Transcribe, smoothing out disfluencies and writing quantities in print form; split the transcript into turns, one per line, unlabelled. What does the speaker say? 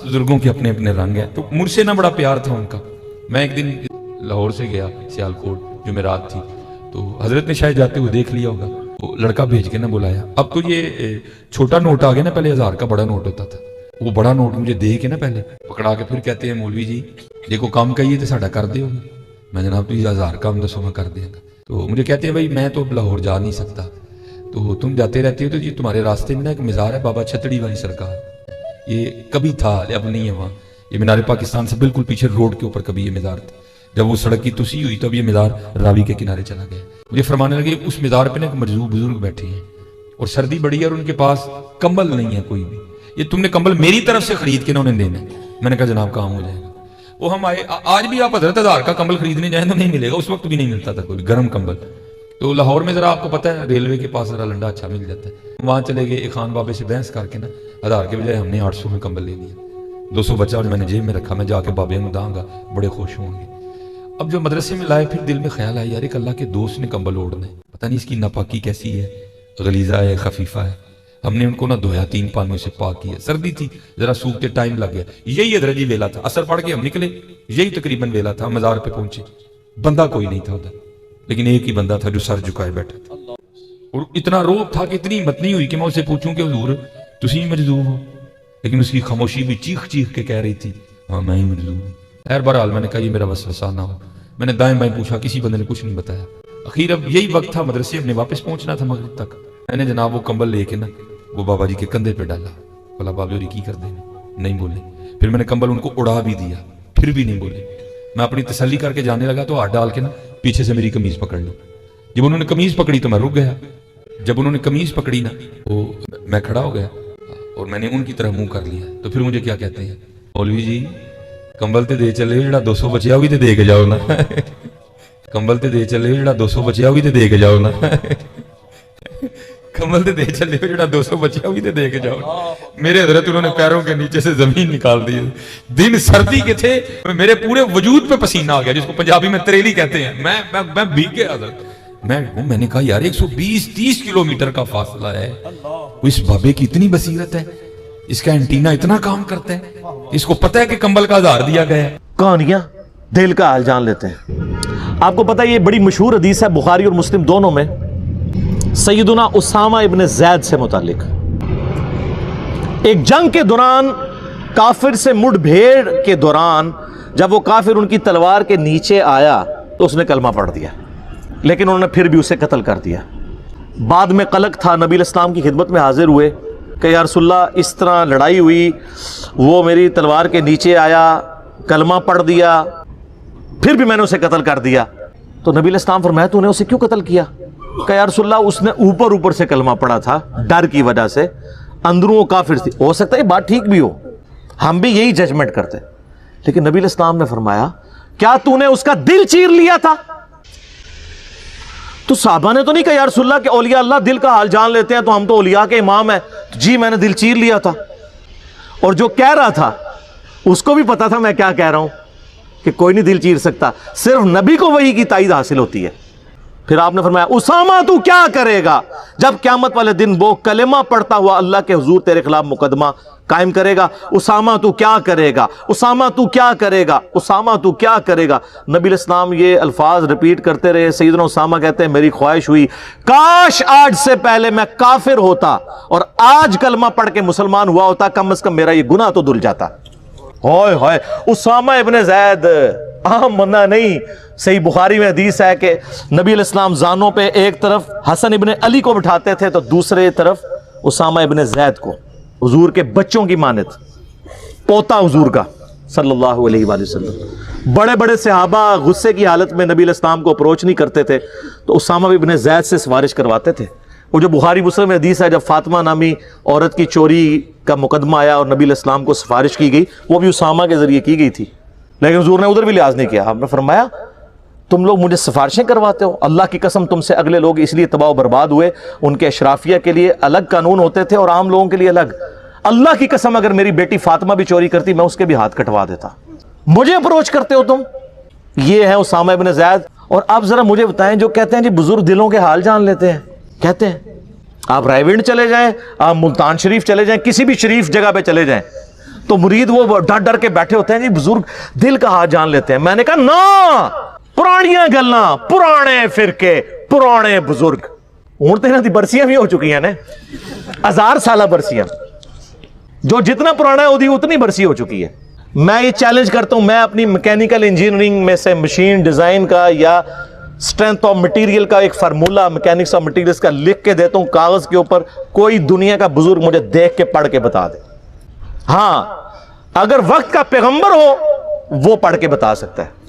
बुजुर्गों के अपने अपने रंग हैं। तो मुझसे ना बड़ा प्यार था उनका। मैं एक दिन लाहौर से गया सियालकोट, जुमेरात थी, तो हजरत ने शायद जाते हुए देख लिया होगा, वो लड़का भेज के ना बुलाया। अब तो ये छोटा नोट आ गया ना, पहले 1000 का बड़ा नोट होता था। वो बड़ा नोट मुझे दे के ना पहले पकड़ा के फिर कहते हैं मौलवी जी देखो काम कहिए तो साडा कर दो। मैं जनाब तुझे 1000 काम दसो मैं कर देंगे। तो मुझे कहते हैं भाई मैं तो लाहौर जा नहीं सकता, तो तुम जाते रहते हो, तो ये तुम्हारे रास्ते में ना एक मज़ार है बाबा छतड़ी वाली सरकार, ये कभी था अब नहीं है वहाँ, ये मीनार पाकिस्तान से बिल्कुल पीछे रोड के ऊपर कभी ये मज़ार था। जब वो सड़क की तुसी हुई तब ये मज़ार रावी के किनारे चला गया। मुझे फरमाने लगे उस मज़ार पे ना एक मजदूर बुजुर्ग बैठे हैं और सर्दी बड़ी है और उनके पास कंबल नहीं है कोई भी, ये तुमने कंबल मेरी तरफ से खरीद के ना उन्हें देना है। मैंने कहा जनाब काम हो जाएगा। वो हम आए, आज भी आप हज़रत 1000 का कंबल खरीदने जाए तो नहीं मिलेगा, उस वक्त भी नहीं मिलता था कोई गर्म कंबल। तो लाहौर में जरा आपको पता है रेलवे के पास जरा लंडा अच्छा मिल जाता है, वहाँ चले गए, खान बाबे से बहस करके ना 1000 के बजाय हमने 800 में कंबल ले लिया। 200 बचा और मैंने जेब में रखा, मैं जाके बाबे में दांगा, बड़े खुश होंगे। अब जो मदरसे में लाए फिर दिल में ख्याल आया यार एक अल्लाह के दोस्त ने कंबल ओढ़ना है, पता नहीं इसकी नापाकी कैसी है, गलीजा है खफीफा है। हमने उनको ना धोया, 3 पानियों से पाक किया। सर्दी थी, जरा सूखते टाइम लग गया। यही अदरजी वेला था, असर पड़ के हम निकले, यही तकरीबन वेला था। मज़ार पे पहुंचे, बंदा कोई नहीं था उधर, लेकिन एक ही बंदा था जो सर झुकाए बैठा था। और इतना रोब था कि इतनी हिम्मत नहीं हुई कि मैं उससे पूछूं कि हुजूर तुसी मजदूर हो, लेकिन उसकी खामोशी भी चीख चीख के कह रही थी हाँ मैं ही मजदूर हूँ। खैर बहरहाल मैंने कहा ये मेरा वसवसा ना हो। मैंने दाएं बाएं पूछा, किसी बंदे ने कुछ नहीं बताया। आखिर अब यही वक्त था, मदरसे हमने वापस पहुंचना था मगरिब तक। मैंने जनाब वो कंबल लेके ना वो बाबा जी के कंधे पे डाला, बोला बाबा जी की कर देने, नहीं बोले। फिर मैंने कंबल उनको उड़ा भी दिया, फिर भी नहीं बोले। मैं अपनी तसल्ली करके जाने लगा तो हाथ डाल के ना पीछे से मेरी कमीज पकड़ ली। जब उन्होंने कमीज पकड़ी तो मैं रुक गया। जब उन्होंने कमीज पकड़ी ना तो मैं खड़ा हो गया और मैंने उनकी तरफ मुंह कर लिया। तो फिर मुझे क्या कहते हैं, मौलवी जी कंबल ते दे चले जरा 200 बचिया भी तो दे के जाओ ना। कंबल ते दे चले जरा 200 बचिया भी तो दे के जाओ ना। कंबल ते दे चले जरा 200 बचिया भी तो दे के जाओ। मेरे हजरत उन्होंने पैरों के नीचे से जमीन निकाल दी। दिन सर्दी के थे, मेरे पूरे वजूद पे पसीना आ गया, जिसको पंजाबी में तरेली कहते हैं। मैं भीग गया हजरत। मैंने कहा यार 120-30 किलोमीटर का फासला है, इस बाबे की इतनी बसीरत है, इसका एंटीना इतना काम करता है, इसको पता है कि कंबल का 1000 दिया गया है।
कहानियां दिल का हाल जान लेते हैं। आपको पता है ये बड़ी मशहूर हदीस है बुखारी और मुस्लिम दोनों में, सैयदुना उसामा इब्न ज़ैद से मुतालिक। एक जंग के दौरान काफिर से मुठभेड़ के दौरान जब वो काफिर उनकी तलवार के नीचे आया तो उसने कलमा पढ़ दिया, लेकिन उन्होंने फिर भी उसे कत्ल कर दिया। बाद में कलक था, नबी इस्लाम की खिदमत में हाजिर हुए कि या रसूलल्लाह इस तरह लड़ाई हुई, वो मेरी तलवार के नीचे आया, कलमा पढ़ दिया, फिर भी मैंने उसे कत्ल कर दिया। तो नबी इस्लाम फरमाया तूने उसे क्यों कत्ल किया? कि या रसूलल्लाह उसने ऊपर ऊपर से कलमा पढ़ा था, डर की वजह से, अंदरों वो काफिर थी। हो सकता है बात ठीक भी हो, हम भी यही जजमेंट करते, लेकिन नबी इस्लाम ने फरमाया क्या तूने उसका दिल चीर लिया था? तो साहबा ने तो नहीं कहा या रसूलल्लाह के औलिया अल्लाह दिल का हाल जान लेते हैं, तो हम तो औलिया के इमाम हैं। जी मैंने दिल चीर लिया था। और जो कह रहा था उसको भी पता था मैं क्या कह रहा हूं, कि कोई नहीं दिल चीर सकता, सिर्फ नबी को वही की ताईद हासिल होती है। फिर आपने फरमाया उसामा तू क्या करेगा जब क़यामत वाले दिन वो कलेमा पढ़ता हुआ अल्लाह के हुजूर तेरे खिलाफ मुकदमा कायम करेगा? उसामा तू क्या करेगा, उसामा तू क्या करेगा, उसामा तू क्या करेगा? नबी इस्लाम ये अल्फाज रिपीट करते रहे। सैयदना उसामा कहते हैं मेरी ख्वाहिश हुई काश आज से पहले मैं काफिर होता और आज कलमा पढ़ के मुसलमान हुआ होता, कम से कम मेरा ये गुनाह तो धुल जाता। हाय हाय, उसामा इब्न ज़ैद आम बंदा नहीं। सही बुखारी में हदीस है कि नबी इस्लाम जानों पे एक तरफ हसन इब्न अली को बिठाते थे तो दूसरे तरफ उसामा इब्न ज़ैद को, हुजूर के बच्चों की मानत, पोता हुजूर का सल्लल्लाहु अलैहि वसल्लम। बड़े बड़े सहाबा गुस्से की हालत में नबी इस्लाम को अप्रोच नहीं करते थे तो उसामा इब्न ज़ैद से सिफारिश करवाते थे। वो जो बुखारी मुस्लिम में हदीस है जब फातिमा नामी औरत की चोरी का मुकदमा आया और नबी इस्लाम को सिफारिश की गई, वो भी उसामा के जरिए की गई थी, लेकिन हुजूर ने उधर भी लिहाज नहीं किया। आपने फरमाया तुम लोग मुझे सिफारिशें करवाते हो, अल्लाह की कसम तुमसे अगले लोग इसलिए तबाह बर्बाद हुए, उनके अशराफिया के लिए अलग कानून होते थे और आम लोगों के लिए अलग। अल्लाह की कसम अगर मेरी बेटी फातिमा भी चोरी करती मैं उसके भी हाथ कटवा देता। मुझे अप्रोच करते हो तुम। ये है उसामा इब्न ज़ैद। और आप जरा मुझे बताएं, जो कहते हैं जी बुजुर्ग दिलों के हाल जान लेते हैं, कहते हैं आप रायविंड चले जाएं, आप मुल्तान शरीफ चले जाएं, किसी भी शरीफ जगह पे चले जाएं, تو مرید وہ ڈر ڈر کے بیٹھے ہوتے ہیں جی بزرگ دل کا حال جان لیتے ہیں. میں نے کہا نا پرانیاں گلاں پرانے فرقے پرانے بزرگ ہوں تو انہاں دی برسیاں بھی ہو چکی ہیں نا 1000 سالہ برسیاں جو جتنا پرانا ہے وہ اتنی برسی ہو چکی ہے. میں یہ چیلنج کرتا ہوں میں اپنی میکینیکل انجینئرنگ میں سے مشین ڈیزائن کا یا اسٹرینتھ آف مٹیریل کا ایک فارمولا میکینکس آف مٹیریلز کا لکھ کے دیتا ہوں کاغذ کے اوپر. کوئی دنیا کا بزرگ مجھے دیکھ کے پڑھ کے بتا دے. ہاں اگر وقت کا پیغمبر ہو وہ پڑھ کے بتا سکتا ہے.